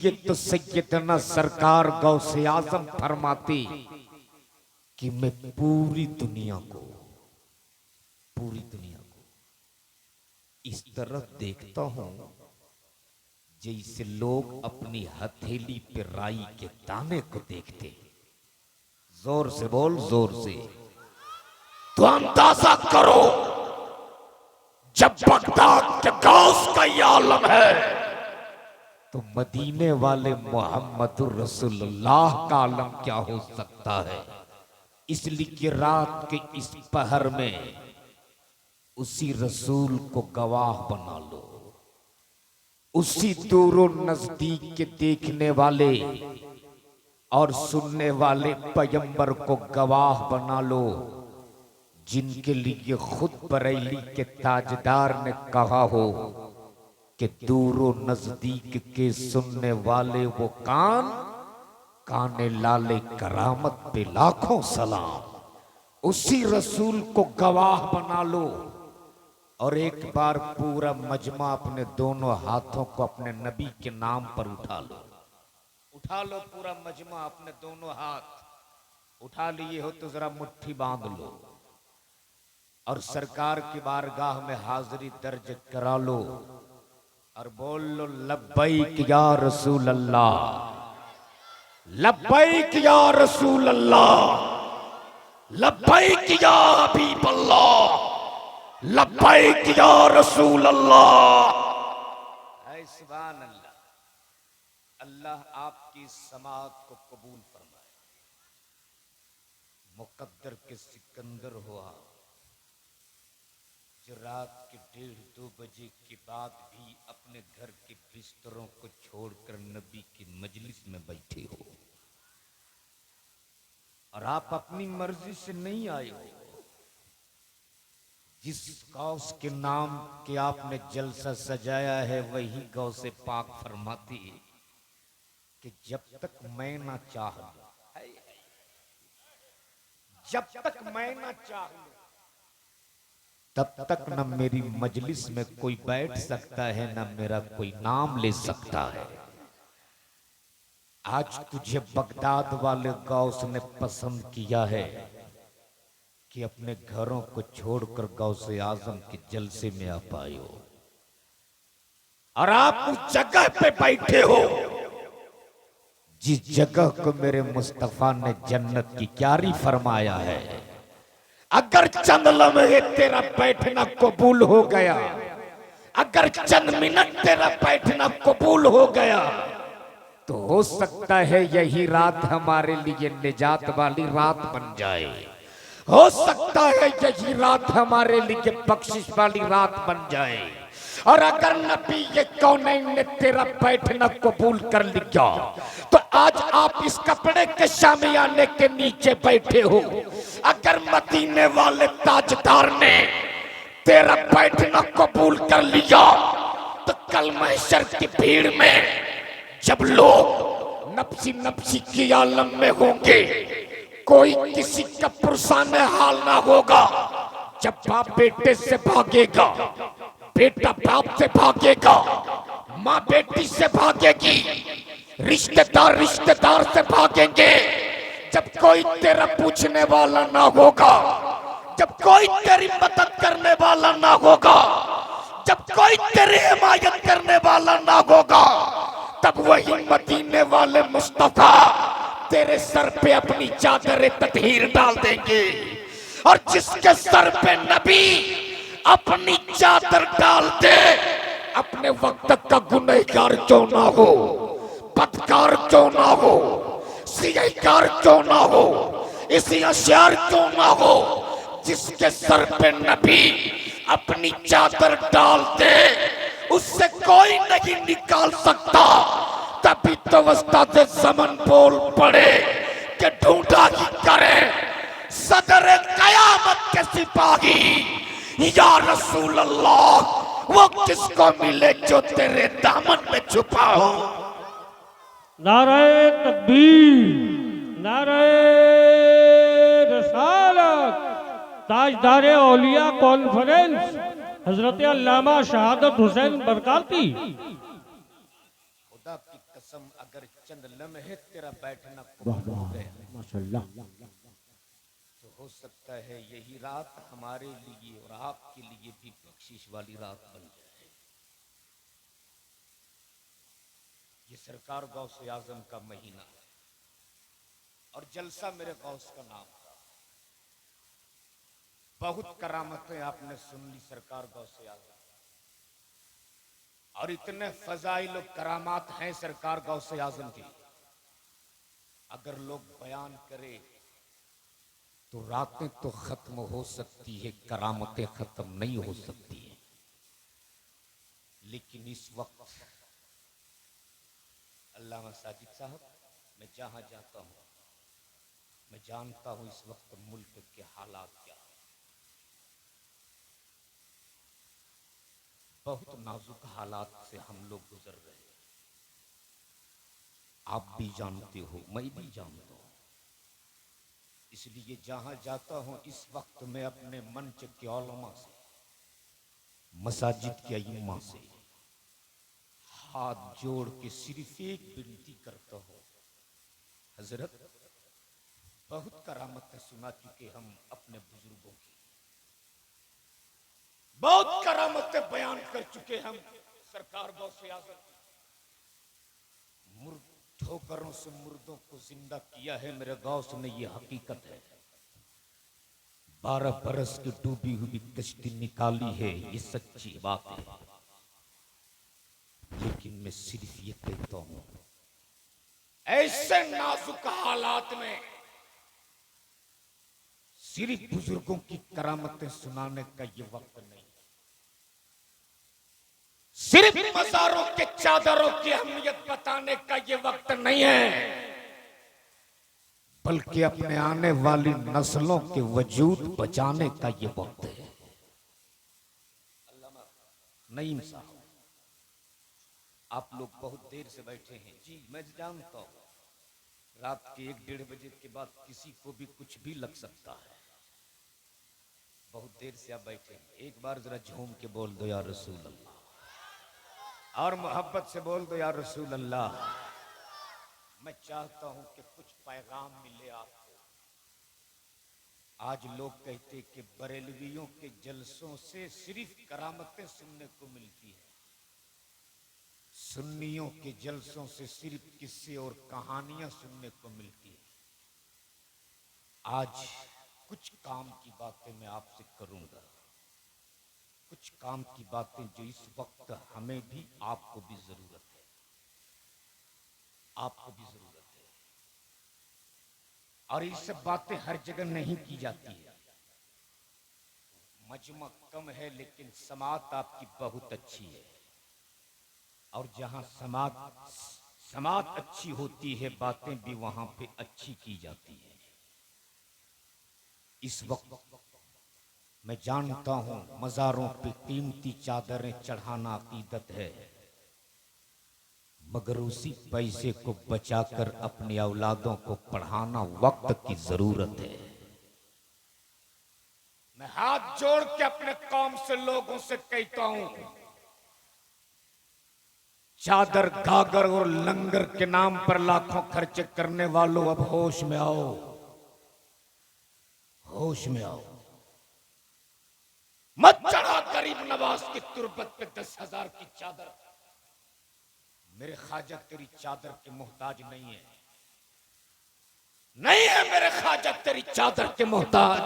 ये तो सैयदना सरकार गौसे आजम फरमाते कि मैं पूरी दुनिया को इस तरफ देखता हूं जैसे लोग अपनी हथेली पे राई के दाने को देखते। जोर से बोल, जोर से। तो अंदाजा करो, जब बगदाद के गौस का ये आलम है तो मदीने वाले मोहम्मदुर रसूलुल्लाह का आलम क्या हो सकता है। इसलिए कि रात के इस पहर में उसी रसूल को गवाह बना लो, उसी दूरों नजदीक के देखने वाले और सुनने वाले पैगंबर को गवाह बना लो, जिनके लिए खुद बरेली के ताजदार ने कहा हो कि दूरों नजदीक के सुनने वाले वो कान, काने लाले करामत पे लाखों सलाम। उसी रसूल को गवाह बना लो और एक बार पूरा मजमा अपने दोनों हाथों को अपने नबी के नाम पर उठा लो। उठा लो पूरा मजमा, अपने दोनों हाथ उठा लिए हो तो जरा मुट्ठी बांध लो और सरकार की बारगाह में हाजिरी दर्ज करा लो और बोल लो, लब्बैक या रसूल अल्लाह, लब्बैक या रसूल अल्लाह, लब्बैक या हबीब अल्लाह, लब्बैक या रसूल अल्लाह। सुभान अल्लाह। अल्लाह आपकी समाअत को कबूल फरमाए। मुकद्दर के सिकंदर हुआ जो रात के 1:30-2 बजे के बाद भी अपने घर के बिस्तरों को छोड़कर नबी की मजलिस में बैठे हो और आप अपनी मर्जी से नहीं आए हो। जिस गौस के नाम के आपने जलसा सजाया है वही गौस पाक फरमाती है कि जब तक मैं ना चाह लूं, जब तक मैं ना चाह लूं तब तक न मेरी मजलिस में कोई बैठ सकता है, न मेरा कोई नाम ले सकता है। आज तुझे बगदाद वाले गौस ने पसंद किया है कि अपने घरों को छोड़कर गौसे आजम के जलसे में आ पाए हो और आप उस जगह पे बैठे हो जिस जगह को मेरे मुस्तफा ने जन्नत की क्यारी फरमाया है। अगर चंद लम्हे तेरा बैठना कबूल हो गया, अगर चंद मिनट तेरा बैठना कबूल हो गया तो हो सकता है यही रात हमारे लिए निजात वाली रात बन जाए, हो सकता है यही रात हमारे लिए बख्शिश वाली रात बन जाए। और अगर नबी ये कौनैन ने तेरा बैठना कबूल कर लिया तो आज आप इस कपड़े के शामियाने के नीचे बैठे हो। अगर मदीने वाले ताजदार ने तेरा बैठना कबूल कर लिया तो कल महशर की भीड़ में जब लोग नफ्सी नफ्सी की आलम में होंगे, कोई किसी का पुरसाने हाल ना होगा। जब बाप बेटे से भागेगा, बेटा बाप से भागेगा, माँ बेटी से भागेगी, रिश्तेदार रिश्तेदार से भागेंगे। जब कोई तेरा पूछने वाला ना होगा, जब कोई तेरी मदद करने वाला ना होगा, जब कोई तेरी हिमायत करने वाला ना होगा, तब वही मदीने वाले मुस्तफा तेरे सर पे अपनी चादर ततहीर डाल देंगे। और जिसके सर पे नबी अपनी चादर डाल दे, अपने वक्त का गुनहगार क्यों ना हो, बदकार क्यों ना हो, सियाकार क्यों ना हो, इसी अशियार क्यों ना हो, जिसके सर पे नबी अपनी चादर डाल दे उससे कोई नहीं निकाल सकता। तभी तो उस्ताद ज़मान बोल पड़े कि ढूंढा ही करे सदर कयामत के सिपाही या रसूल अल्लाह, वो किसको मिले जो तेरे दामन में छुपा हो। नारे तकबीर, नारे रसालत। ताजदारे औलिया कॉन्फ्रेंस हजरत अल्लामा शहादत हुसैन बरकाती। कसम अगर चंद लम्हे तेरा बैठना वाह कबूल हो वाह गया माशाल्लाह। तो हो सकता है यही रात हमारे लिए और आपके लिए भी बख्शिश वाली रात बन जाए। ये सरकार गौस आजम का महीना है और जलसा मेरे गौस का नाम था। बहुत करामतें आपने सुन ली सरकार गौस आजम और इतने फजाइल और करामात हैं सरकार गौस आजम की, अगर लोग बयान करे तो रातें तो खत्म हो सकती है, करामतें खत्म नहीं हो सकती है। लेकिन इस वक्त अल्लामा साजिद साहब, मैं जहां जाता हूं मैं जानता हूं इस वक्त मुल्क के हालात क्या है। बहुत नाजुक हालात से हम लोग गुजर रहे हैं। आप भी जानते हो, मैं भी जानता हूं। इसलिए जहां जाता हूं इस वक्त मैं अपने मंच के उलमा से, मसाजिद के अइम्मा से हाथ जोड़ के सिर्फ एक विनती करता हूं, हजरत बहुत करामतें सुना चुके हम अपने बुजुर्गों की, बहुत करामतें बयान कर चुके हम सरकार गौसे आजम की। ठोकरों से मुर्दों को जिंदा किया है मेरे गौस ने, ये हकीकत है। 12 बरस की डूबी हुई कश्ती निकाली है, ये सच्ची बात है। लेकिन मैं सिर्फ ये कहता हूं, ऐसे नाजुक हालात में सिर्फ बुजुर्गों की करामतें सुनाने का ये वक्त नहीं, सिर्फ मज़ारों के चादरों की अहमियत बताने का ये वक्त नहीं है, बल्कि अपने आने वाली नस्लों के वजूद बचाने का ये वक्त है। नईम साहब, आप लोग बहुत देर से बैठे हैं। जी मैं जानता हूं, रात के 1-1:30 बजे के बाद किसी को भी कुछ भी लग सकता है। बहुत देर से आप बैठे हैं, एक बार जरा झूम के बोल दो या रसूल अल्लाह, और मोहब्बत से बोल दो या रसूल अल्लाह। मैं चाहता हूं कि कुछ पैगाम मिले आपको। आज लोग कहते कि बरेलवियों के जलसों से सिर्फ करामतें सुनने को मिलती है, सुन्नियों के जलसों से सिर्फ किस्से और कहानियां सुनने को मिलती है। आज कुछ काम की बातें मैं आपसे करूंगा, कुछ काम की बातें जो इस वक्त हमें भी आपको भी जरूरत है, आपको भी जरूरत है। और ये सब बातें हर जगह नहीं की जाती है। मजमा कम है लेकिन समात आपकी बहुत अच्छी है, और जहां समात अच्छी होती है बातें भी वहां पे अच्छी की जाती है। इस वक्त मैं जानता हूं मज़ारों पे कीमती चादरें चढ़ाना अकीदत है, मगर उसी पैसे को बचाकर अपनी औलादों को पढ़ाना वक्त की जरूरत है। मैं हाथ जोड़ के अपने कौम से लोगों से कहता हूं, चादर गागर और लंगर के नाम पर लाखों खर्च करने वालों अब होश में आओ, होश में आओ। मत चढ़ा गरीब नवाज की तुरबत पे 10,000 की चादर। मेरे ख्वाजा तेरी चादर के मोहताज नहीं है, नहीं है मेरे ख्वाजा तेरी चादर के मोहताज।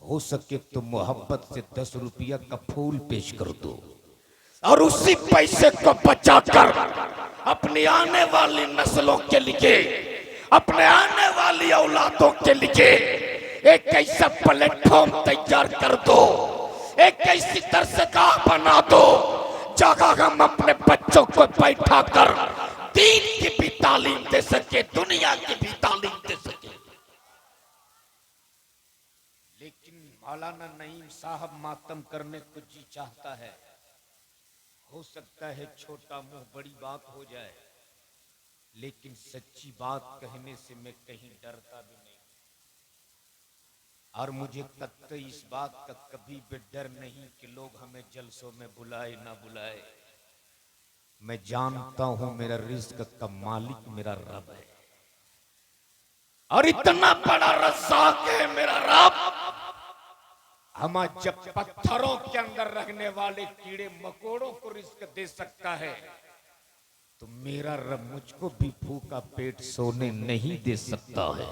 हो सके तो मोहब्बत से 10 रुपया का फूल पेश कर दो, और उसी पैसे को बचाकर अपनी आने वाली नस्लों के लिए, अपने आने वाली औलादों के लिए एक ऐसा प्लेटफॉर्म तैयार कर दो, एक ऐसी दरसगाह बना दो जहां हम अपने बच्चों को बैठा कर दीन की भी तालीम दे सके, दुनिया की भी तालीम दे सके। लेकिन मौलाना नईम साहब मातम करने को जी चाहता है। हो सकता है छोटा मुंह बड़ी बात हो जाए, लेकिन सच्ची बात कहने से मैं कहीं डरता भी नहीं, और मुझे कतई इस बात का कभी भी डर नहीं कि लोग हमें जलसों में बुलाए ना बुलाए। मैं जानता हूं मेरा रिस्क का मालिक मेरा रब है, और इतना बड़ा रज़्ज़ाक़ है मेरा रब। हम जब पत्थरों के अंदर रहने वाले कीड़े मकोड़ों को रिस्क दे सकता है, तो मेरा रब मुझको भी भूखा पेट सोने नहीं दे सकता है।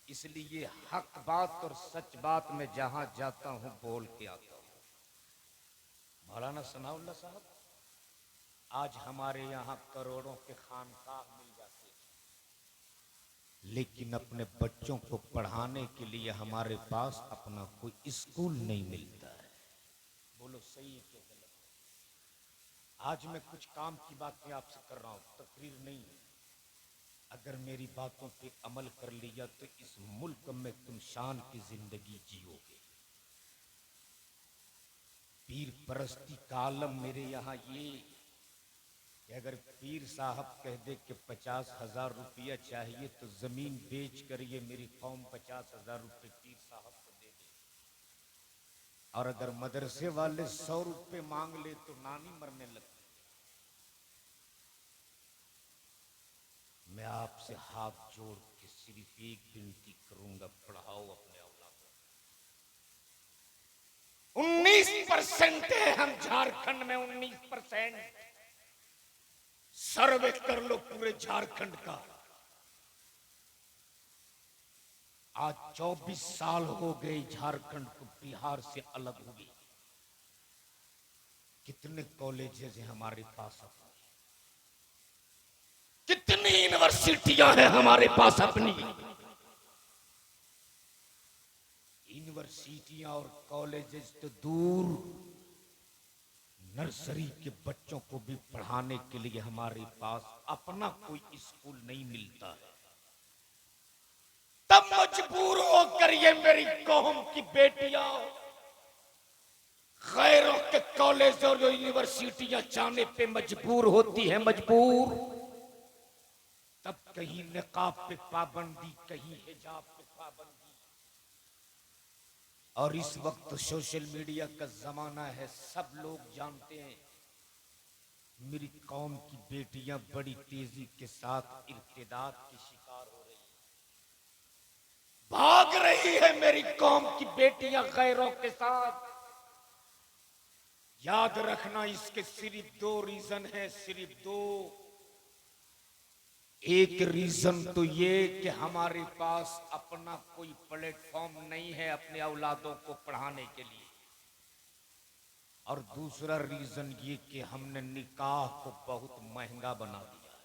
इसलिए हक बात और सच बात में जहां जाता हूं बोल के आता हूं। मौलाना सनाउल्लाह साहब, आज हमारे यहाँ करोड़ों के खानकाह मिल जाते हैं, लेकिन अपने बच्चों को पढ़ाने के लिए हमारे पास अपना कोई स्कूल नहीं मिलता है। बोलो सही है कि गलत? आज मैं कुछ काम की बातें आपसे कर रहा हूं, तकरीर नहीं है। अगर मेरी बातों पे अमल कर लिया तो इस मुल्क में तुम शान की जिंदगी जियोगे। पीर परस्ती का आलम मेरे यहाँ ये कि अगर पीर साहब कह दे कि 50,000 रुपया चाहिए तो जमीन बेच कर ये मेरी कौम 50,000 रुपये पीर साहब को दे दे, और अगर मदरसे वाले 100 रुपये मांग ले तो नानी मरने लगती। मैं आपसे हाथ जोड़ के सिर्फ एक विनती करूंगा, पढ़ाओ अपने औलादों। 19% है हम झारखंड में, 19%। सर्वे कर लो पूरे झारखंड का। आज 24 साल हो गए झारखंड को बिहार से अलग हुए। कितने कॉलेजेस हैं हमारे पास अपने, कितनी यूनिवर्सिटियां हैं हमारे पास अपनी। यूनिवर्सिटियां और कॉलेजेस तो दूर, नर्सरी के बच्चों को भी पढ़ाने के लिए हमारे पास अपना कोई स्कूल नहीं मिलता है। तब मजबूर होकर ये मेरी कौम की बेटियां गैरों के कॉलेज और यूनिवर्सिटियां जाने पे मजबूर होती है, मजबूर। तब कहीं निकाब पे पाबंदी, कहीं हिजाब पे पाबंदी। और इस वक्त सोशल मीडिया का जमाना है, सब लोग जानते हैं। मेरी कौम की बेटियां बड़ी तेजी के साथ इर्तिदाद की शिकार हो रही हैं, भाग रही है मेरी कौम की बेटियां गैरों के साथ। याद रखना, इसके सिर्फ 2 रीजन है, सिर्फ 2। एक रीजन तो ये कि हमारे पास अपना कोई प्लेटफॉर्म नहीं है अपने औलादों को पढ़ाने के लिए, और दूसरा रीजन ये कि हमने निकाह को बहुत महंगा बना दिया है।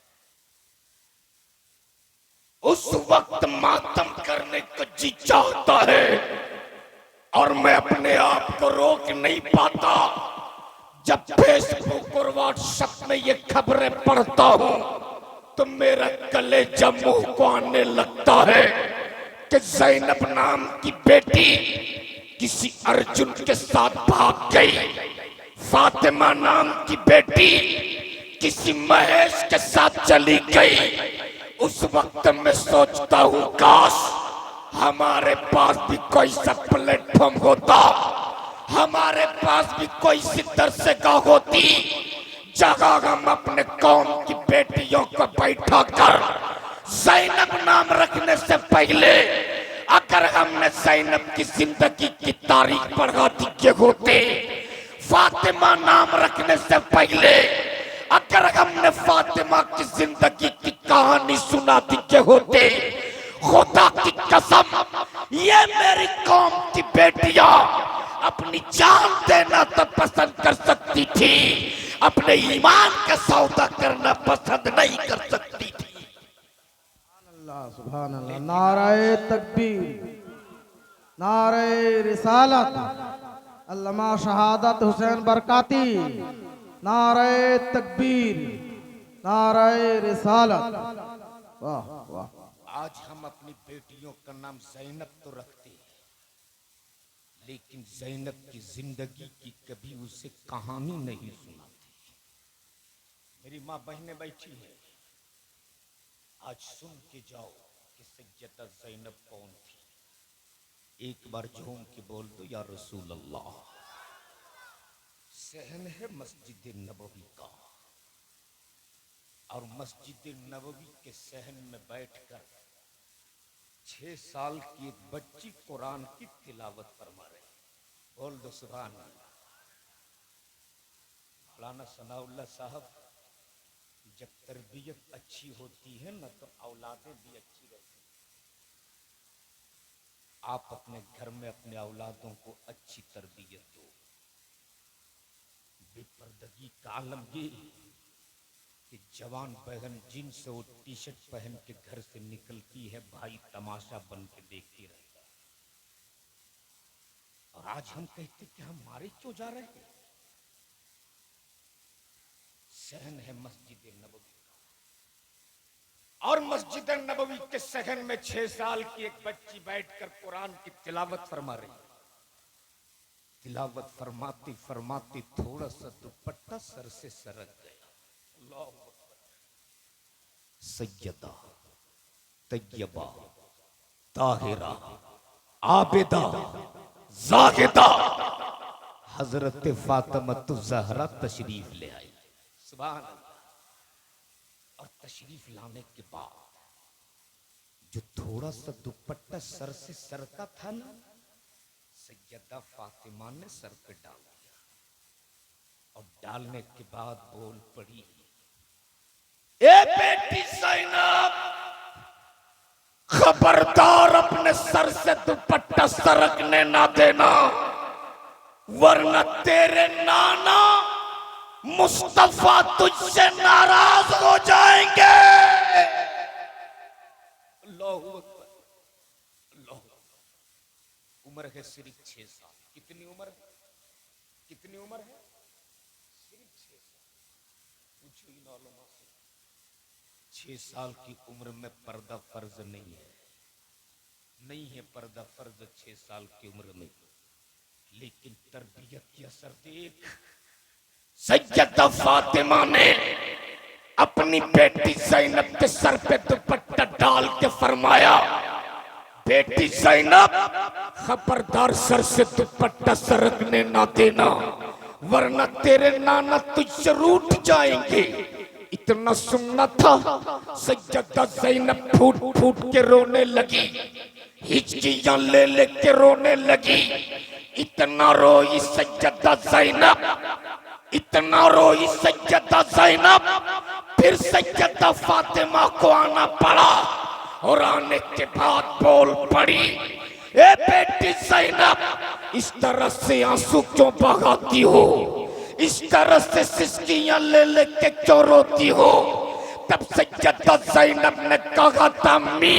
उस वक्त मातम करने को जी चाहता है और मैं अपने आप को रोक नहीं पाता। जब फेसबुक और व्हाट्सएप में ये खबरें पढ़ता हूं तो मेरा कलेजा मुंह को आने लगता है कि ज़ैनब नाम की बेटी किसी अर्जुन के साथ भाग गई, फातिमा नाम की बेटी किसी महेश के साथ चली गई। उस वक्त मैं सोचता हूं काश हमारे पास भी कोई सा प्लेटफॉर्म होता, हमारे पास भी कोई सी दरसगाह होती जगह हम अपने कौम की बेटियों को बैठा कर ज़ैनब नाम रखने से पहले अगर हमने ज़ैनब की जिंदगी की तारीख पढ़ा दी होते, फातिमा नाम रखने से पहले अगर हमने फातिमा की जिंदगी की कहानी सुना दी होते, खुदा की कसम ये मेरी कौम की बेटियां अपनी जान देना तो पसंद कर सकती थी, अपने ईमान का सौदा करना पसंद नहीं कर सकती थी। सुभान अल्लाह। नाराए तकबीर, नाराए रिसालत, अल्लामा शहादत हुसैन बरकाती, नाराए तकबीर, नाराए रिसालत। वाह वाह। आज हम अपनी बेटियों का नाम ज़ैनब तो रखते हैं, लेकिन ज़ैनब की जिंदगी की कभी उसे कहानी नहीं सुनाते। मेरी माँ बहनें बैठी हैं, आज सुन के जाओ कि सैयदा ज़ैनब कौन थी। एक बार झूम के बोल दो या रसूल अल्लाह। सहन है मस्जिद नबवी का, और मस्जिद नबवी के सहन में बैठकर 6 साल की एक बच्ची कुरान की तिलावत फरमा रही। बोल दो सुभान अल्लाह। मौलाना सनाउल्लाह साहब, जब तरबियत अच्छी होती है ना तो औलादें भी अच्छी रहती हैं। आप अपने घर में अपने औलादों को अच्छी तरबियत दो। बेपर्दगी का आलम ये कि जवान बहन जींस और टी शर्ट पहन के घर से निकलती है, भाई तमाशा बन के देखती रहता है। और आज हम कहते कि हम मारे क्यों जा रहे हैं। सहन है मस्जिद नबवी का, और मस्जिद नबवी के सहन में 6 साल की एक बच्ची बैठकर कुरान की तिलावत फरमा रही। तिलावत फरमाती फरमाती थोड़ा सा दुपट्टा सर से सरक गया। अल्लाहु अकबर। सैयदा, तैयबा, ताहिरा, आबिदा, जाहिदा हजरत फातिमा ज़हरा तशरीफ ले आई। सुभान अल्लाह। और तशरीफ लाने के बाद जो थोड़ा सा दुपट्टा सर से सरका था ना, सैयदा फातिमा ने सर पे डाल दिया। और डालने के बाद बोल पड़ी, ए बेटी ज़ैनब, खबरदार अपने सर से दुपट्टा सरकने ना देना, वरना तेरे नाना मुस्तफा तुझसे नाराज हो जाएंगे। अल्लाहु अकबर, अल्लाहु अकबर। उम्र है सिर्फ 6 साल। कितनी उम्र है? कितनी उम्र है? सिर्फ 6 साल। पूछो इन उलमा से। 6 साल की उम्र में पर्दा फर्ज नहीं है, नहीं है पर्दा फर्ज 6 साल की उम्र में। लेकिन तरबियत की असर देख। सैयदा फातिमा ने अपनी बेटी ज़ैनब के सर पे दुपट्टा डाल के फरमाया, बेटी ज़ैनब, खबरदार सर से दुपट्टा सरकने ना देना, वरना तेरे नाना तुझसे रूठ जाएंगे। इतना सुनना था, सैयदा ज़ैनब फूट फूट के रोने लगी, हिचकियां ले लेके रोने लगी। इतना रोई सैयदा ज़ैनब, इतना रोई सैयदा ज़ैनब, फिर सैयदा फातिमा को आना पड़ा। और आने के बाद बोल पड़ी, ए बेटी ज़ैनब, इस तरह से आंसू क्यों बहाती हो, इस तरह से सिसकियां ले लेके क्यों रोती हो। तब सैयदा ज़ैनब ने कहा था, अम्मी,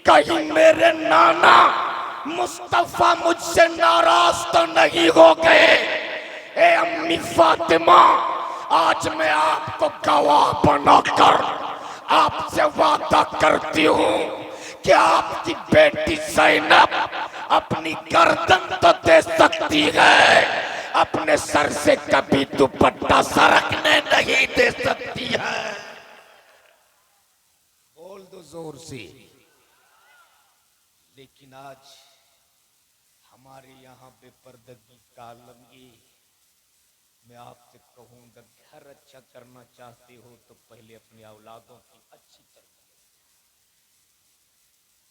कहीं मेरे नाना मुस्तफा मुझसे नाराज तो नहीं हो गए। ए अम्मी फातिमा, आज मैं आपको गवाह बनाकर आपसे वादा करती हूँ कि आपकी बेटी ज़ैनब अपनी गर्दन तो दे सकती है, अपने सर से कभी दुपट्टा सरकने नहीं दे सकती है। बोल दो जोर से। लेकिन आज हमारे यहाँ बेपर्दगी का आलम ये। मैं आपसे कहूंगा, घर अच्छा करना चाहते हो तो पहले अपनी औलादों की अच्छी तरबियत।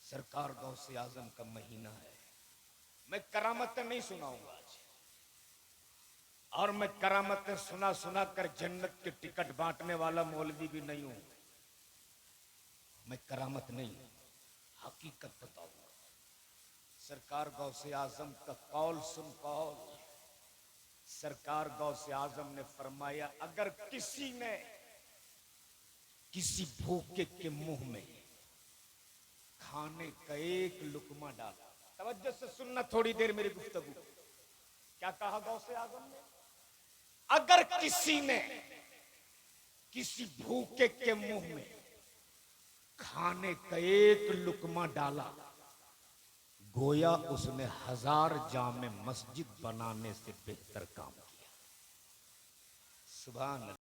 सरकार गौसे आजम का महीना है। मैं करामतें नहीं सुनाऊंगा आज, और मैं करामतें सुना सुना कर जन्नत के टिकट बांटने वाला मौलवी भी नहीं हूं। मैं करामत नहीं, हकीकत बताऊंगा। सरकार गौसे आजम का कौल सुन कौल। सरकार गौसे आजम ने फरमाया, अगर किसी ने किसी भूखे के मुंह में खाने का एक लुकमा डाला, तवज्जो से सुनना थोड़ी देर मेरी गुफ्तगू। क्या कहा गौसे आजम ने? अगर किसी ने किसी भूखे के मुंह में खाने का एक लुकमा डाला, गोया उसने 1000 जामे मस्जिद बनाने से बेहतर काम किया। सुभान अल्लाह।